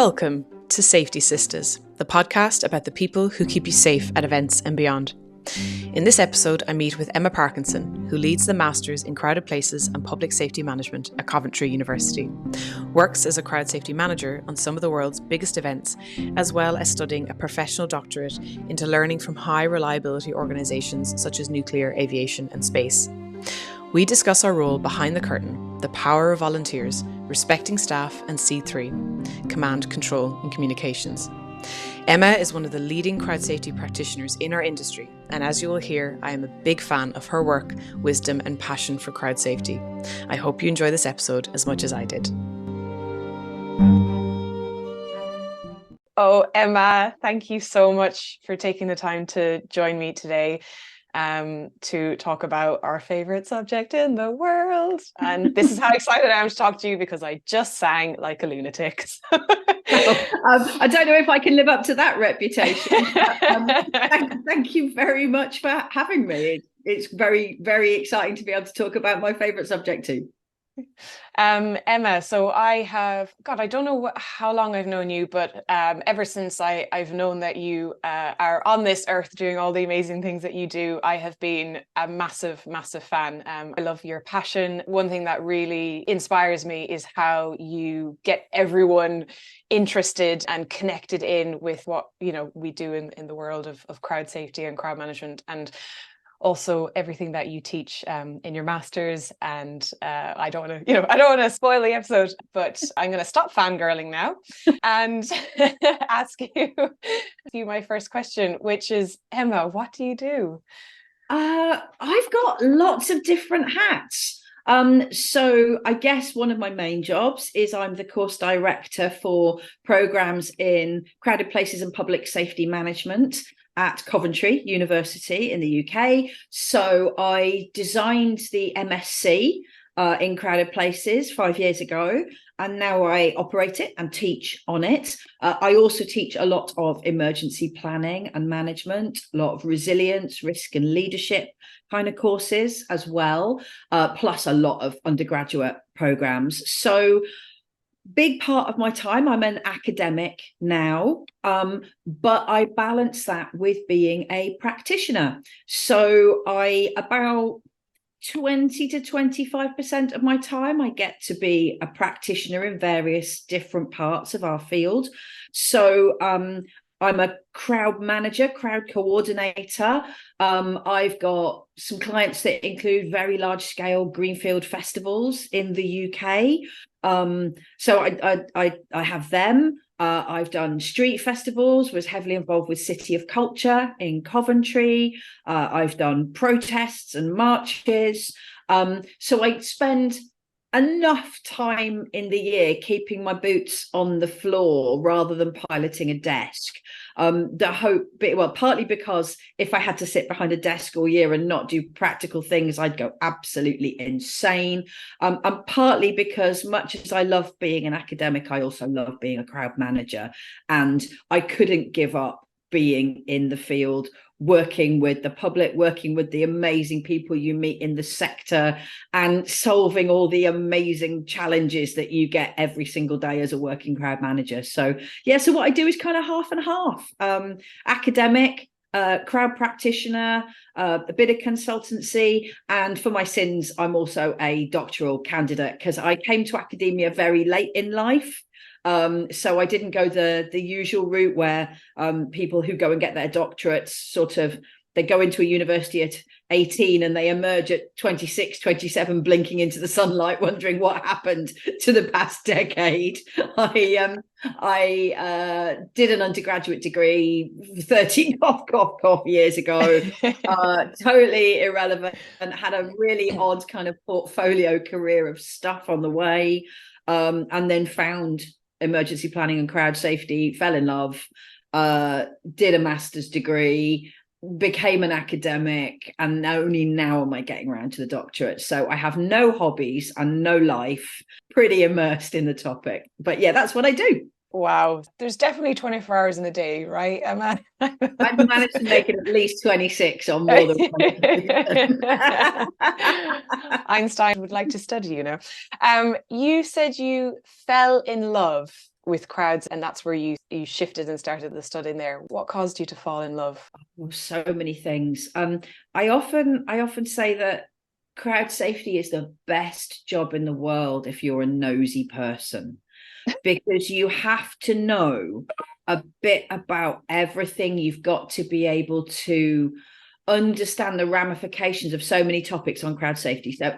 Welcome to Safety Sistas, the podcast about the people who keep you safe at events and beyond. In this episode, I meet with Emma Parkinson, who leads the Masters in Crowded Places and Public Safety Management at Coventry University, works as a crowd safety manager on some of the world's biggest events, as well as studying a professional doctorate into learning from high reliability organisations such as nuclear, aviation and space. We discuss our role behind the curtain, the power of volunteers, respecting staff and C3, command, control and communications. Emma is one of the leading crowd safety practitioners in our industry, and as you will hear, I am a big fan of her work, wisdom and passion for crowd safety. I hope you enjoy this episode as much as I did. Oh, Emma, thank you so much for taking the time to join me today. To talk about our favourite subject in the world. And this is how excited I am to talk to you, because I just sang like a lunatic. I don't know if I can live up to that reputation. Thank you very much for having me. It's very, very exciting to be able to talk about my favourite subject too. Emma, so I don't know how long I've known you, but ever since I've known that you are on this earth doing all the amazing things that you do, I have been a massive fan. I love your passion. One thing that really inspires me is how you get everyone interested and connected in with what we do in the world of crowd safety and crowd management, and also everything that you teach in your masters. And I don't want to spoil the episode, but I'm going to stop fangirling now and ask you my first question, which is, Emma, what do you do? I've got lots of different hats. So I guess one of my main jobs is I'm the course director for programs in crowded places and public safety management at Coventry University in the UK. So I designed the MSc in crowded places 5 years ago, and now I operate it and teach on it. I also teach a lot of emergency planning and management, a lot of resilience, risk and leadership kind of courses as well, plus a lot of undergraduate programs. So big part of my time, I'm an academic now, but I balance that with being a practitioner. So about 20 to 25% of my time, I get to be a practitioner in various different parts of our field. So I'm a crowd manager, crowd coordinator. I've got some clients that include very large scale greenfield festivals in the UK. So I have them. I've done street festivals, was heavily involved with City of Culture in Coventry. I've done protests and marches. So I spend enough time in the year keeping my boots on the floor rather than piloting a desk. Partly because if I had to sit behind a desk all year and not do practical things, I'd go absolutely insane. And partly because much as I love being an academic, I also love being a crowd manager, and I couldn't give up being in the field, working with the public, working with the amazing people you meet in the sector, and solving all the amazing challenges that you get every single day as a working crowd manager. So so what I do is kind of half and half, academic, crowd practitioner, a bit of consultancy, and for my sins, I'm also a doctoral candidate because I came to academia very late in life. So I didn't go the usual route where people who go and get their doctorates they go into a university at 18 and they emerge at 26, 27, blinking into the sunlight, wondering what happened to the past decade. I did an undergraduate degree 13 years ago, totally irrelevant, and had a really odd kind of portfolio career of stuff on the way, and then found emergency planning and crowd safety, fell in love, did a master's degree, became an academic, and only now am I getting around to the doctorate. So I have no hobbies and no life, pretty immersed in the topic. But yeah, that's what I do. Wow. There's definitely 24 hours in a day, right, Emma? I've managed to make it at least 26 or more than one. Einstein would like to study, you know. You said you fell in love with crowds, and that's where you shifted and started the studying there. What caused you to fall in love? Oh, so many things. I often say that crowd safety is the best job in the world if you're a nosy person, because you have to know a bit about everything. You've got to be able to understand the ramifications of so many topics on crowd safety. So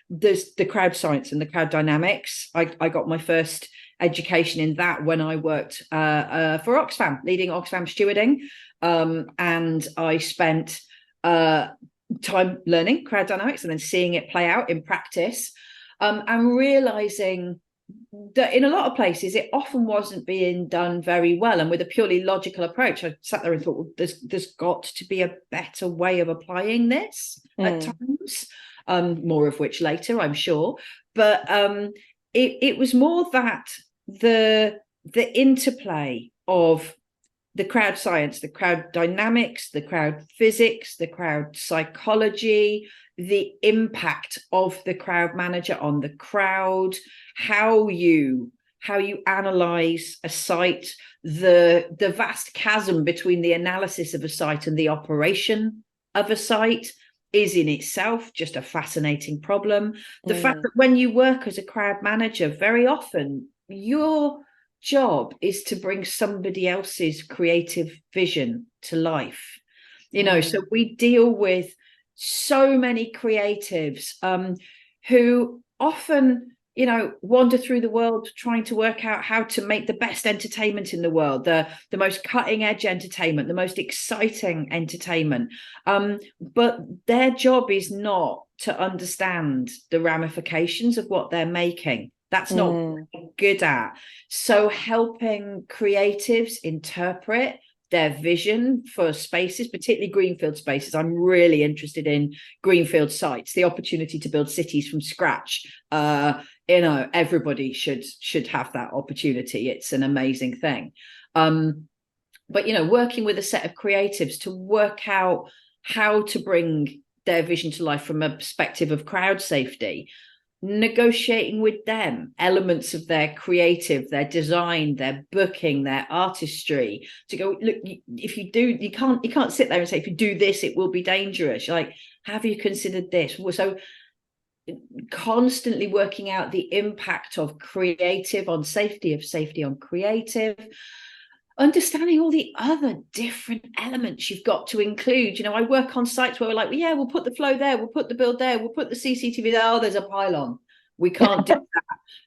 there's the crowd science and the crowd dynamics. I got my first education in that when I worked for Oxfam, leading Oxfam stewarding, and I spent time learning crowd dynamics and then seeing it play out in practice, and realizing that in a lot of places it often wasn't being done very well. And with a purely logical approach, I sat there and thought, well, there's got to be a better way of applying this at times, more of which later, I'm sure. But it was more that the interplay of the crowd science, the crowd dynamics, the crowd physics, the crowd psychology, the impact of the crowd manager on the crowd, how you analyze a site, the vast chasm between the analysis of a site and the operation of a site is in itself just a fascinating problem. The fact that when you work as a crowd manager, very often your job is to bring somebody else's creative vision to life. So we deal with so many creatives who often wander through the world trying to work out how to make the best entertainment in the world, the most cutting edge entertainment, the most exciting entertainment, but their job is not to understand the ramifications of what they're making. That's not what they're good at. So helping creatives interpret their vision for spaces, particularly greenfield spaces. I'm really interested in greenfield sites, the opportunity to build cities from scratch. Everybody should have that opportunity. It's an amazing thing. But working with a set of creatives to work out how to bring their vision to life from a perspective of crowd safety, negotiating with them elements of their creative, their design, their booking, their artistry, to go, look, if you do, you can't sit there and say, if you do this it will be dangerous. Like, have you considered this? So constantly working out the impact of creative on safety, of safety on creative, understanding all the other different elements you've got to include. I work on sites where we're like, well, yeah, we'll put the flow there, we'll put the build there, we'll put the CCTV there. Oh, there's a pylon, we can't do that.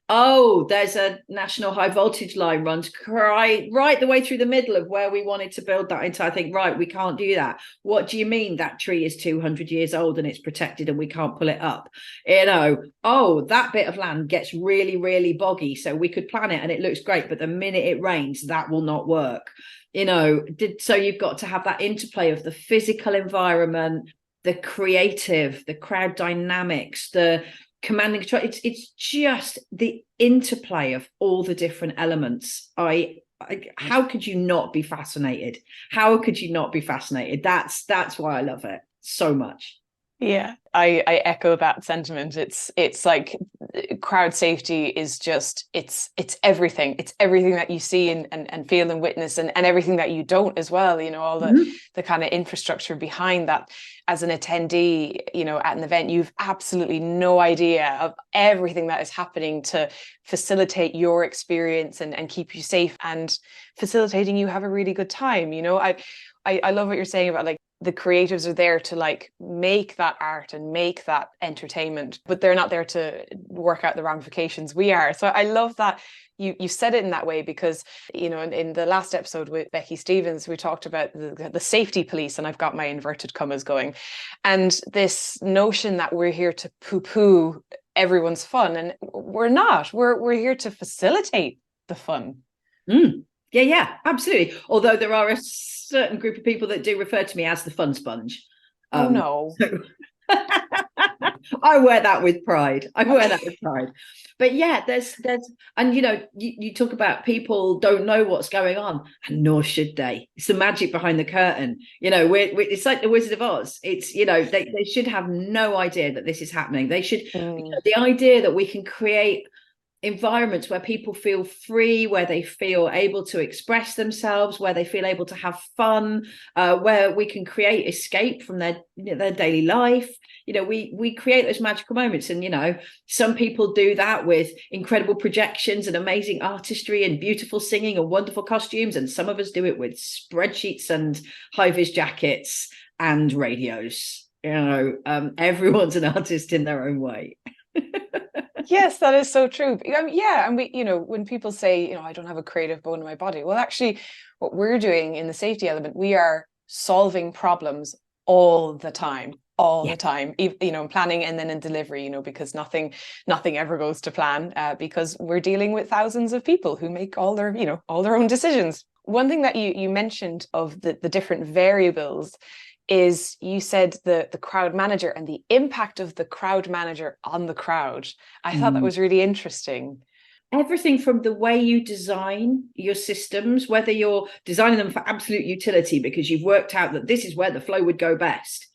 Oh, there's a national high voltage line runs right the way through the middle of where we wanted to build that entire thing. Right, we can't do that. What do you mean that tree is 200 years old and it's protected and we can't pull it up? Oh, that bit of land gets really, really boggy, so we could plan it and it looks great, but the minute it rains, that will not work. So you've got to have that interplay of the physical environment, the creative, the crowd dynamics, the command and control. It's just the interplay of all the different elements. How could you not be fascinated? How could you not be fascinated? That's why I love it so much. Yeah, I echo that sentiment. It's like crowd safety is just it's everything. It's everything that you see and feel and witness, and everything that you don't as well. All the kind of infrastructure behind that. As an attendee, at an event, you've absolutely no idea of everything that is happening to facilitate your experience and keep you safe and facilitating you have a really good time. I love what you're saying about like the creatives are there to like make that art and make that entertainment, but they're not there to work out the ramifications. We are. So I love that you said it in that way, because in the last episode with Becky Stevens, we talked about the safety police, and I've got my inverted commas going, and this notion that we're here to poo-poo everyone's fun, and we're not. We're here to facilitate the fun. Yeah, absolutely. Although there are a certain group of people that do refer to me as the fun sponge. Oh no. So I wear that with pride. But yeah, there's and you talk about people don't know what's going on, and nor should they. It's the magic behind the curtain. It's like the Wizard of Oz. It's they should have no idea that this is happening. They should the idea that we can create environments where people feel free, where they feel able to express themselves, where they feel able to have fun, where we can create escape from their daily life. We create those magical moments, and some people do that with incredible projections and amazing artistry and beautiful singing and wonderful costumes, and some of us do it with spreadsheets and high-vis jackets and radios. Everyone's an artist in their own way. Yes, that is so true. And we, when people say, I don't have a creative bone in my body, well, actually, what we're doing in the safety element, we are solving problems all the time, the time, in planning and then in delivery, because nothing ever goes to plan, because we're dealing with thousands of people who make all their own decisions. One thing that you mentioned of the different variables is you said the crowd manager and the impact of the crowd manager on the crowd. I thought that was really interesting. Everything from the way you design your systems, whether you're designing them for absolute utility because you've worked out that this is where the flow would go best.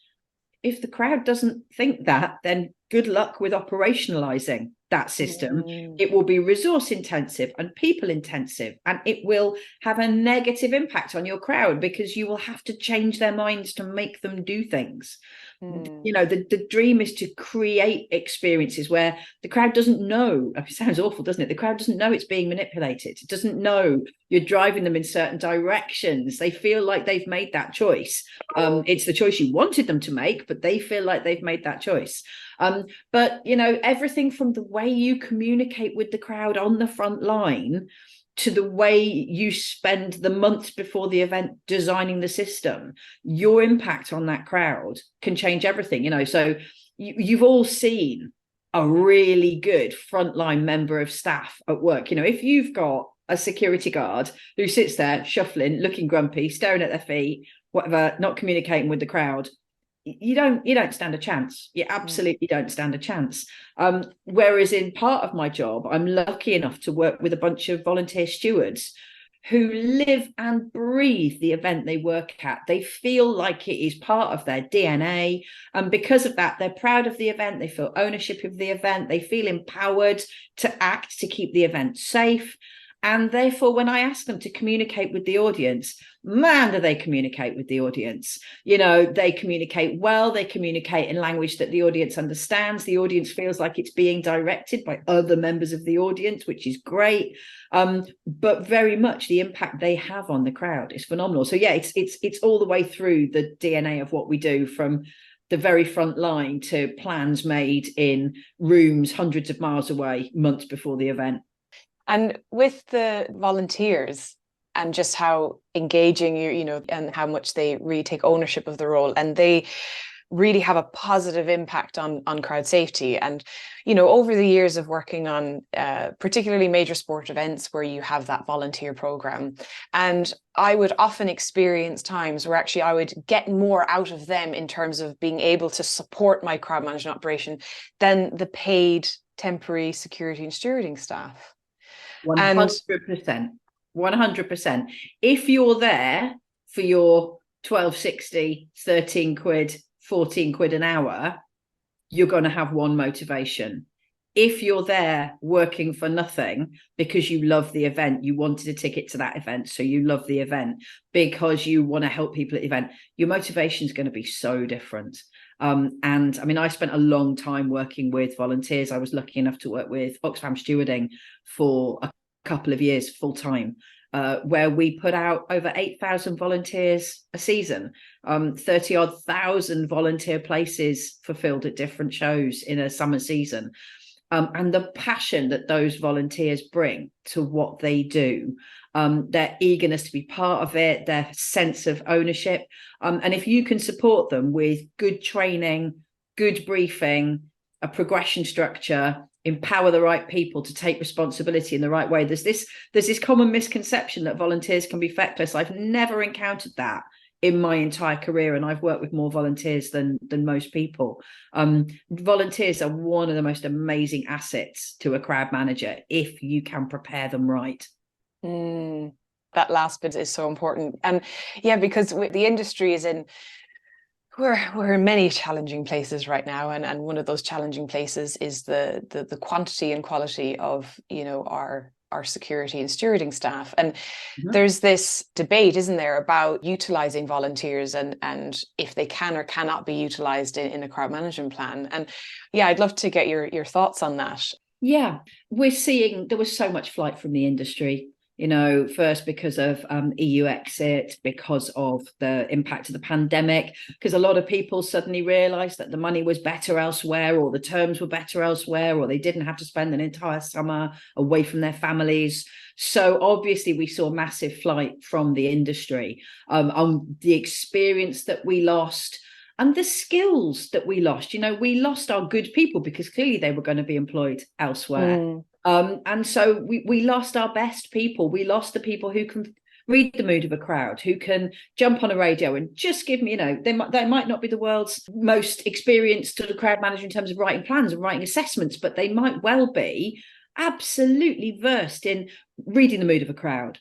If the crowd doesn't think that, then good luck with operationalizing that system. It will be resource intensive and people intensive, and it will have a negative impact on your crowd because you will have to change their minds to make them do things. The dream is to create experiences where the crowd doesn't know. It sounds awful, doesn't it? The crowd doesn't know it's being manipulated. It doesn't know you're driving them in certain directions. They feel like they've made that choice. It's the choice you wanted them to make, but they feel like they've made that choice. But everything from the way you communicate with the crowd on the front line to the way you spend the months before the event designing the system, your impact on that crowd can change everything. So you've all seen a really good frontline member of staff at work. If you've got a security guard who sits there shuffling, looking grumpy, staring at their feet, whatever, not communicating with the crowd, you don't stand a chance. You absolutely don't stand a chance. Whereas in part of my job, I'm lucky enough to work with a bunch of volunteer stewards who live and breathe the event they work at. They feel like it is part of their DNA. And because of that, they're proud of the event. They feel ownership of the event. They feel empowered to act to keep the event safe. And therefore, when I ask them to communicate with the audience, man, do they communicate with the audience. They communicate well. They communicate in language that the audience understands. The audience feels like it's being directed by other members of the audience, which is great. But very much the impact they have on the crowd is phenomenal. So yeah, it's all the way through the DNA of what we do, from the very front line to plans made in rooms hundreds of miles away months before the event. And with the volunteers and just how engaging and how much they really take ownership of the role, and they really have a positive impact on crowd safety. And, over the years of working on particularly major sport events where you have that volunteer program, and I would often experience times where actually I would get more out of them in terms of being able to support my crowd management operation than the paid temporary security and stewarding staff. 100%. 100%. If you're there for your 12.60, 13 quid, 14 quid an hour, you're going to have one motivation. If you're there working for nothing because you love the event, you wanted a ticket to that event, so you love the event because you want to help people at the event, your motivation is going to be so different. And I mean, I spent a long time working with volunteers. I was lucky enough to work with Oxfam Stewarding for a couple of years full time, where we put out over 8,000 volunteers a season, 30 odd thousand volunteer places fulfilled at different shows in a summer season. And the passion that those volunteers bring to what they do, their eagerness to be part of it, their sense of ownership. And if you can support them with good training, good briefing, a progression structure, empower the right people to take responsibility in the right way. There's this common misconception that volunteers can be feckless. I've never encountered that in my entire career, and I've worked with more volunteers than most people. Volunteers are one of the most amazing assets to a crowd manager if you can prepare them right. That last bit is so important. And yeah, because the industry is in We're in many challenging places right now, and one of those challenging places is the quantity and quality of, you know, our security and stewarding staff. And there's this debate, isn't there, about utilizing volunteers and if they can or cannot be utilized in a crowd management plan. And yeah, I'd love to get your thoughts on that. Yeah, we're seeing there was so much flight from the industry, you know, first because of EU exit, because of the impact of the pandemic, because a lot of people suddenly realized that the money was better elsewhere, or the terms were better elsewhere, or they didn't have to spend an entire summer away from their families. So obviously we saw massive flight from the industry, the experience that we lost and the skills that we lost. You know, we lost our good people because clearly they were going to be employed elsewhere. And so we lost our best people. We lost the people who can read the mood of a crowd, who can jump on a radio and just give me, you know, they might not be the world's most experienced sort of crowd manager in terms of writing plans and writing assessments, but they might well be absolutely versed in reading the mood of a crowd,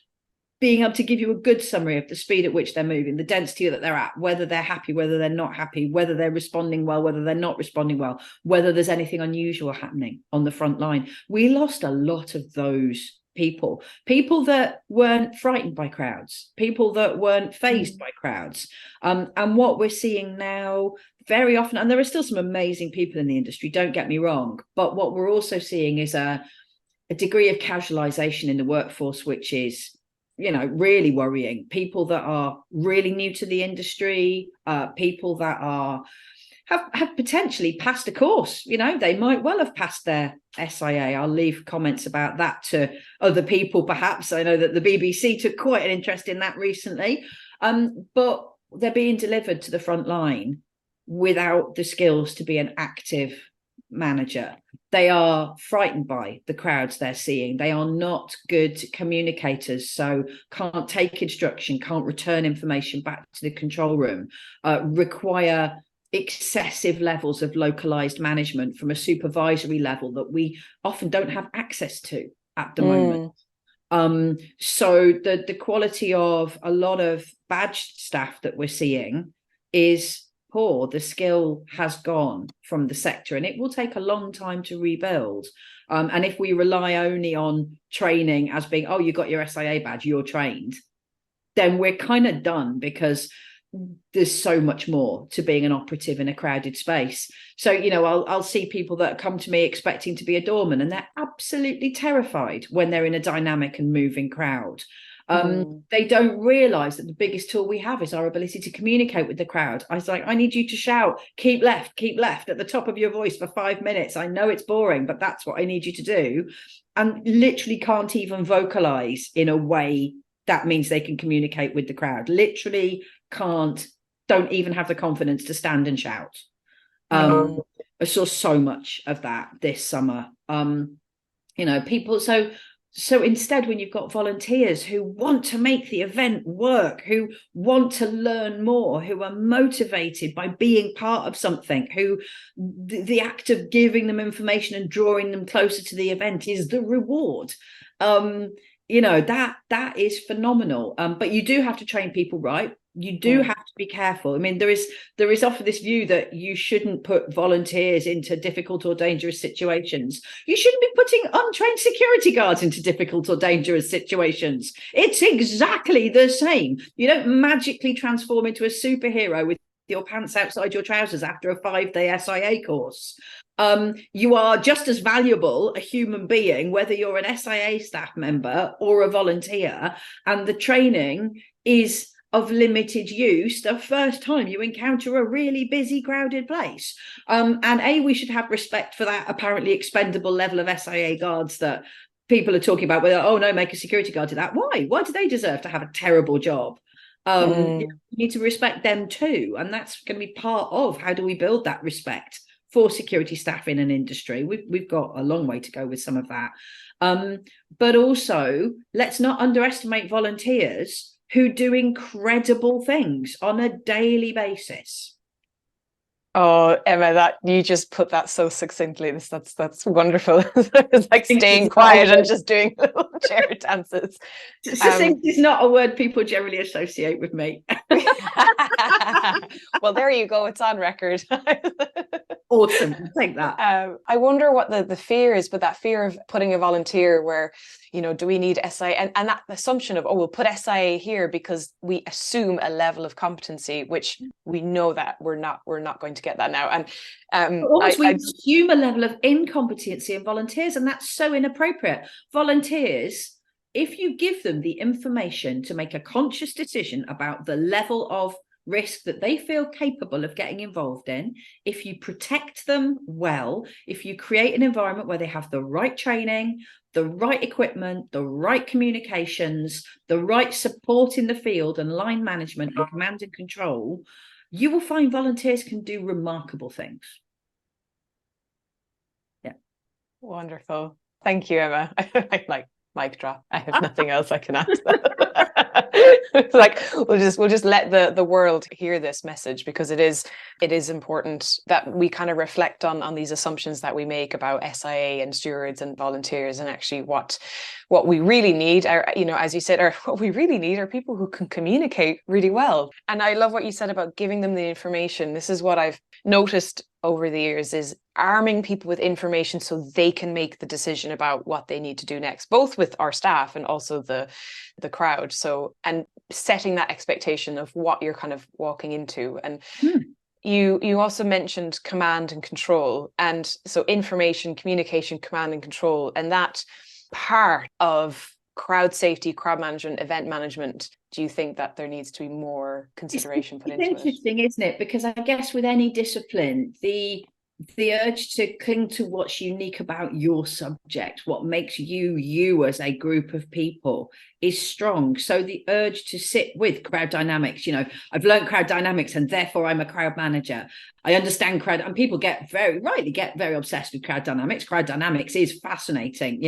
being able to give you a good summary of the speed at which they're moving, the density that they're at, whether they're happy, whether they're not happy, whether they're responding well, whether they're not responding well, whether there's anything unusual happening on the front line. We lost a lot of those people that weren't frightened by crowds, people that weren't fazed by crowds. And what we're seeing now very often, and there are still some amazing people in the industry, don't get me wrong, but what we're also seeing is a degree of casualization in the workforce, which is, you know, really worrying. People that are really new to the industry, people that have potentially passed a course, you know, they might well have passed their SIA. I'll leave comments about that to other people, perhaps. I know that the BBC took quite an interest in that recently, but they're being delivered to the front line without the skills to be an active manager. They are frightened by the crowds they're seeing. They are not good communicators, so can't take instruction, can't return information back to the control room, require excessive levels of localized management from a supervisory level that we often don't have access to at the moment. So the quality of a lot of badged staff that we're seeing is poor. The skill has gone from the sector, and it will take a long time to rebuild. And if we rely only on training as being, oh, you got your SIA badge, you're trained, then we're kind of done, because there's so much more to being an operative in a crowded space. So, you know, I'll see people that come to me expecting to be a doorman, and they're absolutely terrified when they're in a dynamic and moving crowd. They don't realize that the biggest tool we have is our ability to communicate with the crowd. I was like, I need you to shout, keep left at the top of your voice for 5 minutes. I know it's boring, but that's what I need you to do. And literally can't even vocalize in a way that means they can communicate with the crowd. Literally don't even have the confidence to stand and shout. I saw so much of that this summer. You know, people, so instead, when you've got volunteers who want to make the event work, who want to learn more, who are motivated by being part of something, who the act of giving them information and drawing them closer to the event is the reward, you know, that is phenomenal. But you do have to train people right. You do have to be careful. I mean, there is often this view that you shouldn't put volunteers into difficult or dangerous situations. You shouldn't be putting untrained security guards into difficult or dangerous situations. It's exactly the same. You don't magically transform into a superhero with your pants outside your trousers after a 5-day SIA course. You are just as valuable a human being, whether you're an SIA staff member or a volunteer, and the training is of limited use the first time you encounter a really busy, crowded place. And we should have respect for that apparently expendable level of SIA guards that people are talking about, whether, oh no, make a security guard do that. Why do they deserve to have a terrible job? You need to respect them too. And that's going to be part of how do we build that respect for security staff in an industry. We've got a long way to go with some of that. But also, let's not underestimate volunteers who do incredible things on a daily basis. Oh, Emma, that you just put that so succinctly. That's wonderful. It's like staying quiet and just doing little chair dances. Succinct is not a word people generally associate with me. Well, there you go. It's on record. Awesome. Take that. I wonder what the fear is, but that fear of putting a volunteer where, do we need SIA? And that assumption of, we'll put SIA here because we assume a level of competency, which we know that we're not going to get that now. And we assume a level of incompetency in volunteers, and that's so inappropriate. Volunteers, if you give them the information to make a conscious decision about the level of risk that they feel capable of getting involved in, if you protect them well, if you create an environment where they have the right training, the right equipment, the right communications, the right support in the field and line management and command and control, you will find volunteers can do remarkable things. Yeah. Wonderful. Thank you, Emma. I like mic drop. I have nothing else I can add. It's like we'll just let the world hear this message, because it is important that we kind of reflect on these assumptions that we make about SIA and stewards and volunteers, and actually what we really need are, as you said, what we really need are people who can communicate really well. And I love what you said about giving them the information. This is what I've noticed over the years, is arming people with information so they can make the decision about what they need to do next, both with our staff and also the crowd. So, and setting that expectation of what you're kind of walking into. And you also mentioned command and control, and so information, communication, command and control, and that part of crowd safety, crowd management, event management. Do you think that there needs to be more consideration put into it? It's interesting, isn't it? Because I guess with any discipline, the urge to cling to what's unique about your subject, what makes you as a group of people, is strong. So the urge to sit with crowd dynamics, I've learned crowd dynamics and therefore I'm a crowd manager. I understand crowd, and people get very obsessed with crowd dynamics. Crowd dynamics is fascinating.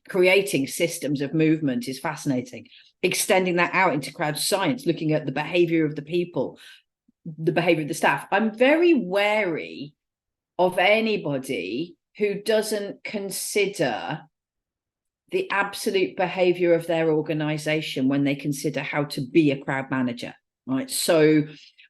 Creating systems of movement is fascinating. Extending that out into crowd science, looking at the behavior of the people, the behavior of the staff. I'm very wary of anybody who doesn't consider the absolute behavior of their organization when they consider how to be a crowd manager, right? So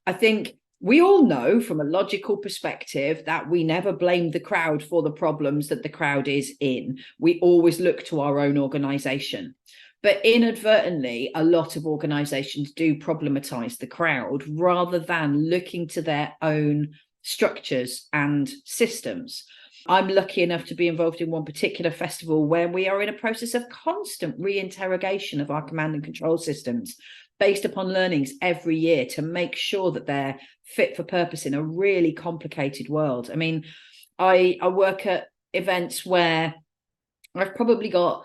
I think we all know from a logical perspective that we never blame the crowd for the problems that the crowd is in. We always look to our own organization. But inadvertently, a lot of organizations do problematize the crowd rather than looking to their own structures and systems. I'm lucky enough to be involved in one particular festival where we are in a process of constant re-interrogation of our command and control systems based upon learnings every year to make sure that they're fit for purpose in a really complicated world. I mean, I work at events where I've probably got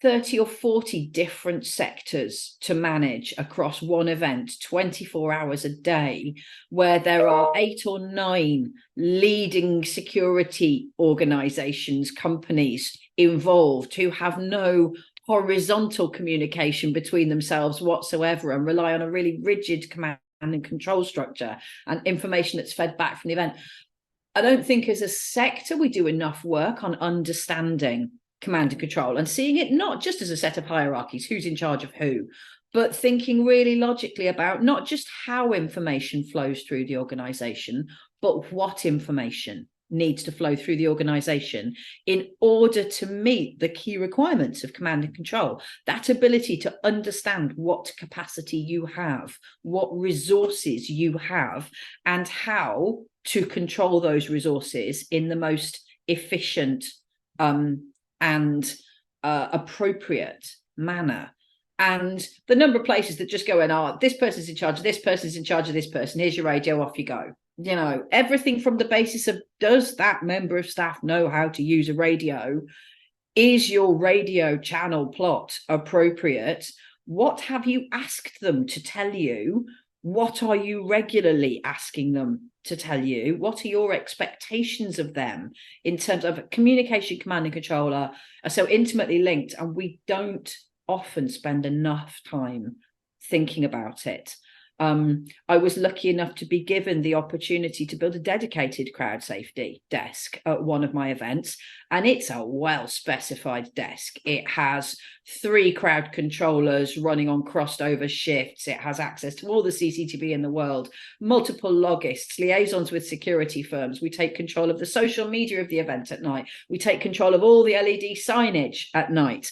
30 or 40 different sectors to manage across one event, 24 hours a day, where there are 8 or 9 leading security organizations, companies involved who have no horizontal communication between themselves whatsoever and rely on a really rigid command and control structure and information that's fed back from the event. I don't think as a sector we do enough work on understanding command and control and seeing it not just as a set of hierarchies, who's in charge of who, but thinking really logically about not just how information flows through the organization, but what information needs to flow through the organization in order to meet the key requirements of command and control. That ability to understand what capacity you have, what resources you have, and how to control those resources in the most efficient and appropriate manner. And the number of places that just go in, this person's in charge of this person's in charge of this person, here's your radio, off you go. Everything from the basis of, does that member of staff know how to use a radio? Is your radio channel plot appropriate? What have you asked them to tell you? What are you regularly asking them to tell you? What are your expectations of them in terms of communication, command and control are so intimately linked, and we don't often spend enough time thinking about it. I was lucky enough to be given the opportunity to build a dedicated crowd safety desk at one of my events. And it's a well-specified desk. It has 3 crowd controllers running on crossed over shifts. It has access to all the CCTV in the world, multiple logists, liaisons with security firms. We take control of the social media of the event at night. We take control of all the LED signage at night.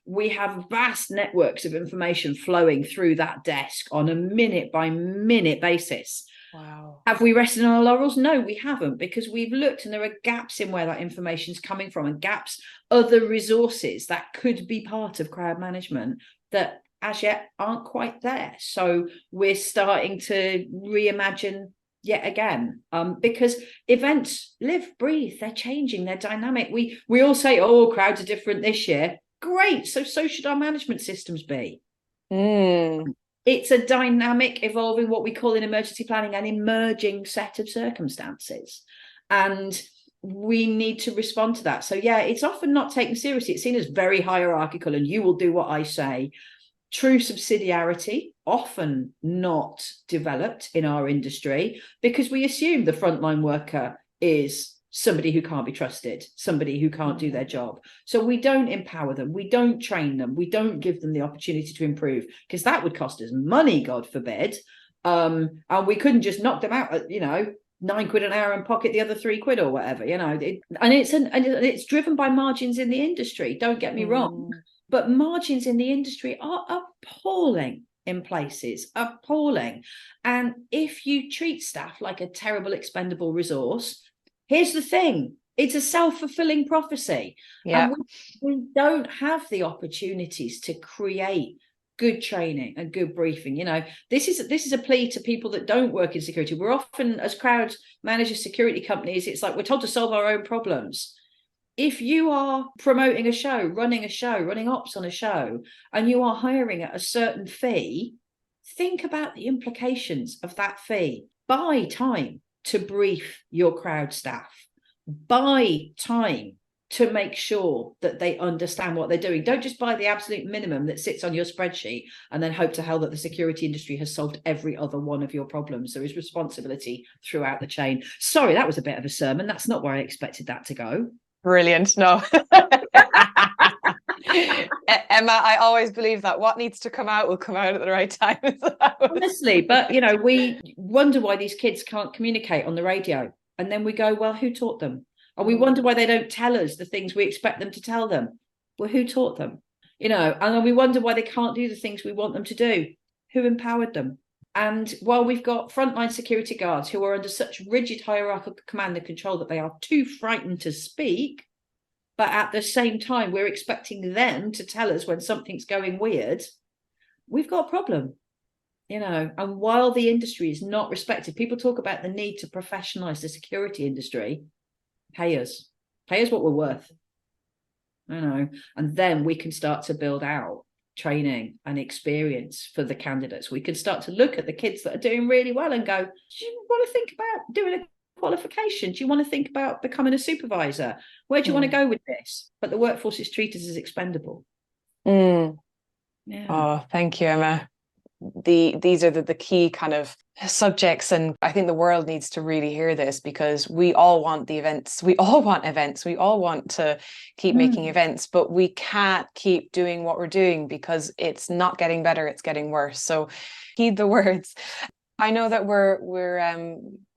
We have vast networks of information flowing through that desk on a minute by minute basis. Wow. Have we rested on our laurels? No, we haven't, because we've looked and there are gaps in where that information is coming from, and gaps, other resources that could be part of crowd management that as yet aren't quite there. So we're starting to reimagine yet again, because events live, breathe, they're changing, they're dynamic. We all say, oh, crowds are different this year. Great, so should our management systems be. It's a dynamic, evolving, what we call in emergency planning, an emerging set of circumstances, and we need to respond to that. So yeah, it's often not taken seriously. It's seen as very hierarchical, and you will do what I say. True subsidiarity often not developed in our industry, because we assume the frontline worker is somebody who can't be trusted, somebody who can't do their job. So we don't empower them, we don't train them, we don't give them the opportunity to improve, because that would cost us money, God forbid. And we couldn't just knock them out at, £9 an hour and pocket the other £3 or whatever, and it's driven by margins in the industry. Don't get me wrong, but margins in the industry are appalling in places, appalling. And if you treat staff like a terrible expendable resource, here's the thing, it's a self-fulfilling prophecy. Yeah. And we don't have the opportunities to create good training and good briefing. This is a plea to people that don't work in security. We're often, as crowd managers, security companies, it's like we're told to solve our own problems. If you are promoting a show, running ops on a show, and you are hiring at a certain fee, think about the implications of that fee. Buy time to brief your crowd staff. Buy time to make sure that they understand what they're doing. Don't just buy the absolute minimum that sits on your spreadsheet and then hope to hell that the security industry has solved every other one of your problems. There is responsibility throughout the chain. Sorry, that was a bit of a sermon. That's not where I expected that to go. Brilliant. No. Emma, I always believe that what needs to come out will come out at the right time. Honestly, but we wonder why these kids can't communicate on the radio, and then we go, well, who taught them? And we wonder why they don't tell us the things we expect them to tell them. Well, who taught them? And then we wonder why they can't do the things we want them to do. Who empowered them? And while we've got frontline security guards who are under such rigid hierarchical command and control that they are too frightened to speak, but at the same time, we're expecting them to tell us when something's going weird, we've got a problem, And while the industry is not respected, people talk about the need to professionalize the security industry. Pay us what we're worth, and then we can start to build out training and experience for the candidates. We can start to look at the kids that are doing really well and go, do you want to think about doing a qualification? Do you want to think about becoming a supervisor? Where do you want to go with this? But the workforce is treated as expendable. Yeah. Oh, thank you, Emma. These are the key kind of subjects, and I think the world needs to really hear this, because we all want the events, we all want events, we all want to keep making events, but we can't keep doing what we're doing because it's not getting better, it's getting worse. So heed the words. I know that we're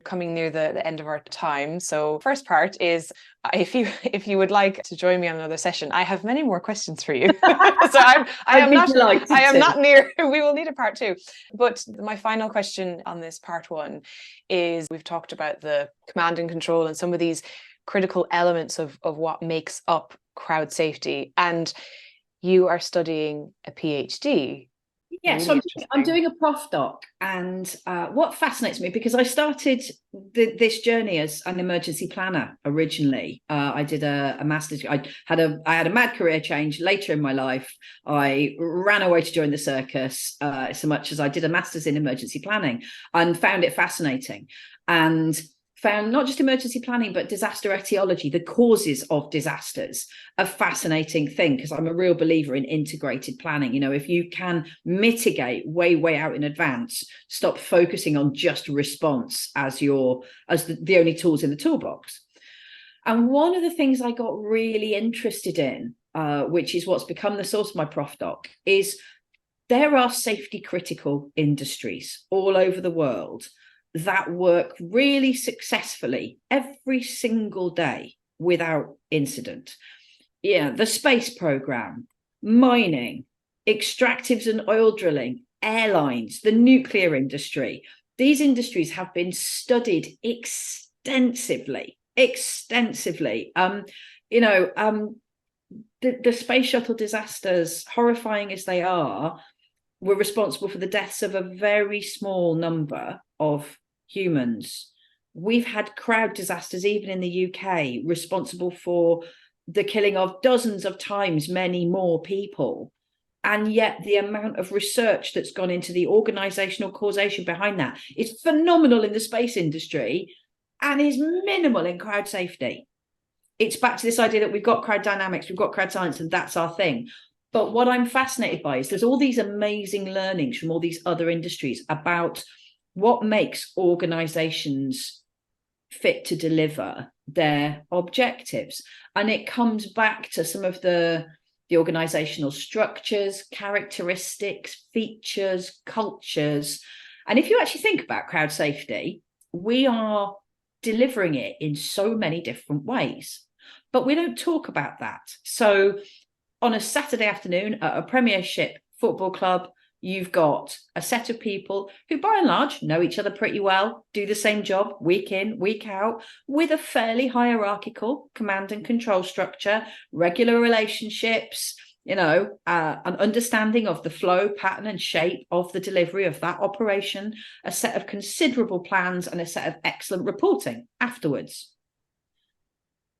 coming near the end of our time. So first part is, if you would like to join me on another session, I have many more questions for you. So I am not near. We will need a part 2. But my final question on this part 1 is, we've talked about the command and control and some of these critical elements of what makes up crowd safety. And you are studying a PhD. Yeah, really, so I'm doing a postdoc, and what fascinates me, because I started this journey as an emergency planner originally. I did a master's. I had a mad career change later in my life. I ran away to join the circus, so much as I did a master's in emergency planning, and found it fascinating. And found not just emergency planning, but disaster etiology, the causes of disasters, a fascinating thing, because I'm a real believer in integrated planning. You know, if you can mitigate way out in advance, stop focusing on just response as the only tools in the toolbox. And one of the things I got really interested in, which is what's become the source of my prof doc, is there are safety critical industries all over the world that work really successfully every single day without incident. Yeah, the space program, mining, extractives and oil drilling, airlines, the nuclear industry. These industries have been studied extensively. The space shuttle disasters, horrifying as they are, were responsible for the deaths of a very small number of humans. We've had crowd disasters, even in the UK, responsible for the killing of dozens of times many more people. And yet the amount of research that's gone into the organizational causation behind that is phenomenal in the space industry and is minimal in crowd safety. It's back to this idea that we've got crowd dynamics, we've got crowd science, and that's our thing. But what I'm fascinated by is there's all these amazing learnings from all these other industries about what makes organizations fit to deliver their objectives. And it comes back to some of the organizational structures, characteristics, features, cultures. And if you actually think about crowd safety, we are delivering it in so many different ways, but we don't talk about that. So on a Saturday afternoon at a Premiership football club, you've got a set of people who by and large know each other pretty well, do the same job week in, week out, with a fairly hierarchical command and control structure, regular relationships, an understanding of the flow, pattern and shape of the delivery of that operation, a set of considerable plans and a set of excellent reporting afterwards.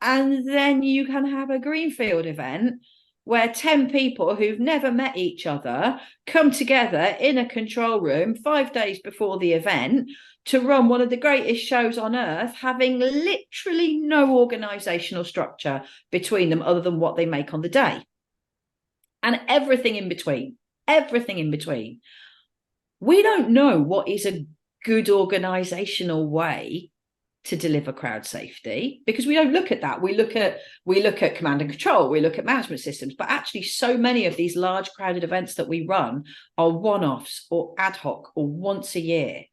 And then you can have a greenfield event where 10 people who've never met each other come together in a control room 5 days before the event to run one of the greatest shows on earth, having literally no organizational structure between them other than what they make on the day. And everything in between. We don't know what is a good organizational way to deliver crowd safety, because we don't look at that. We look at command and control, we look at management systems, but actually so many of these large crowded events that we run are one-offs or ad hoc or once a year.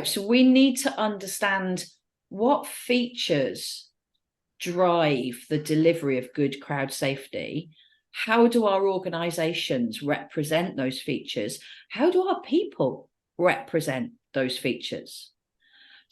So we need to understand what features drive the delivery of good crowd safety. How do our organizations represent those features? How do our people represent those features?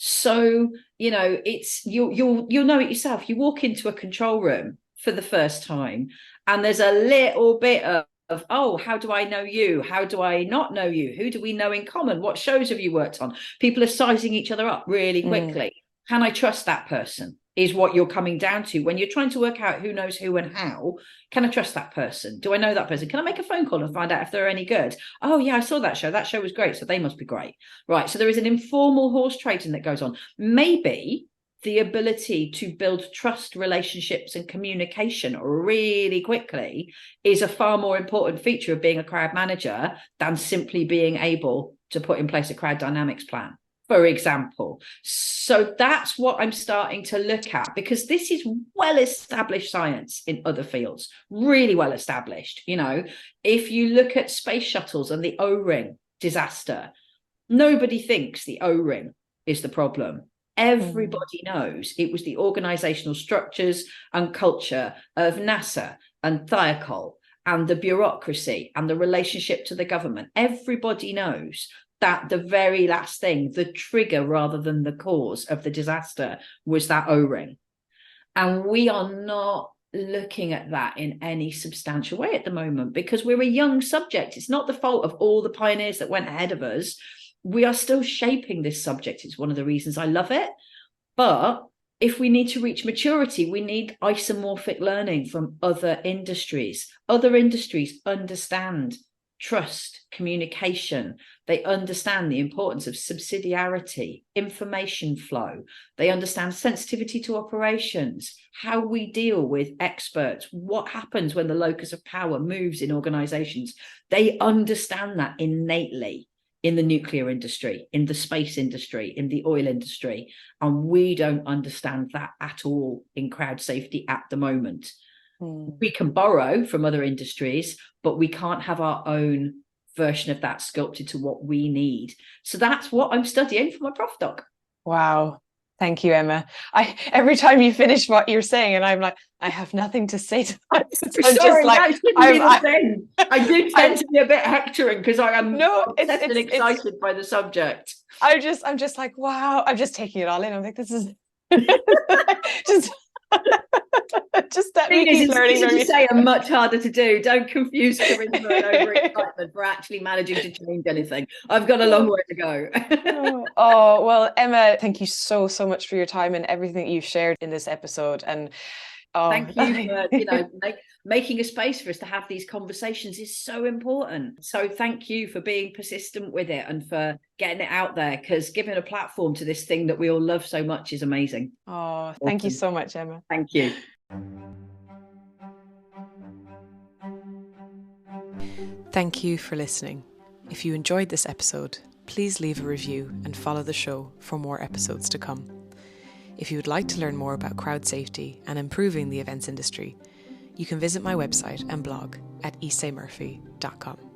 So, it's you'll know it yourself. You walk into a control room for the first time and there's a little bit of, oh, how do I know you? How do I not know you? Who do we know in common? What shows have you worked on? People are sizing each other up really quickly. Can I trust that person? Is what you're coming down to when you're trying to work out who knows who and how. Can I trust that person? Do I know that person? Can I make a phone call and find out if they're any good? Oh yeah, I saw that show. That show was great. So they must be great. Right. So there is an informal horse trading that goes on. Maybe the ability to build trust, relationships and communication really quickly is a far more important feature of being a crowd manager than simply being able to put in place a crowd dynamics plan, for example. So that's what I'm starting to look at, because this is well-established science in other fields, really well-established. If you look at space shuttles and the O-ring disaster, nobody thinks the O-ring is the problem. Everybody knows it was the organizational structures and culture of NASA and Thiokol and the bureaucracy and the relationship to the government. Everybody knows that the very last thing, the trigger rather than the cause of the disaster, was that O-ring. And we are not looking at that in any substantial way at the moment because we're a young subject. It's not the fault of all the pioneers that went ahead of us. We are still shaping this subject. It's one of the reasons I love it. But if we need to reach maturity, we need isomorphic learning from other industries. Other industries understand trust, communication. They understand the importance of subsidiarity, information flow. They understand sensitivity to operations, how we deal with experts, what happens when the locus of power moves in organizations. They understand that innately in the nuclear industry, in the space industry, in the oil industry. And we don't understand that at all in crowd safety at the moment. We can borrow from other industries, but we can't have our own version of that sculpted to what we need. So that's what I'm studying for my prof doc. Wow. Thank you, Emma. Every time you finish what you're saying, and I'm like, I have nothing to say to that. I'm sorry, that shouldn't be the thing. I do tend to be a bit hectoring because I am obsessed and excited by the subject. I'm just like, wow. I'm just taking it all in. I'm like, this is just let me keep learning. It's easy to say and much harder to do. Don't confuse charisma and overexcitement for actually managing to change anything. I've got a long way to go. Oh, well, Emma, thank you so much for your time and everything you've shared in this episode. And thank you for making a space for us to have these conversations is so important. So thank you for being persistent with it and for getting it out there, because giving a platform to this thing that we all love so much is amazing. Oh, thank you so much, Emma. Thank you. Thank you for listening. If you enjoyed this episode, please leave a review and follow the show for more episodes to come. If you would like to learn more about crowd safety and improving the events industry, you can visit my website and blog at isaymurphy.com.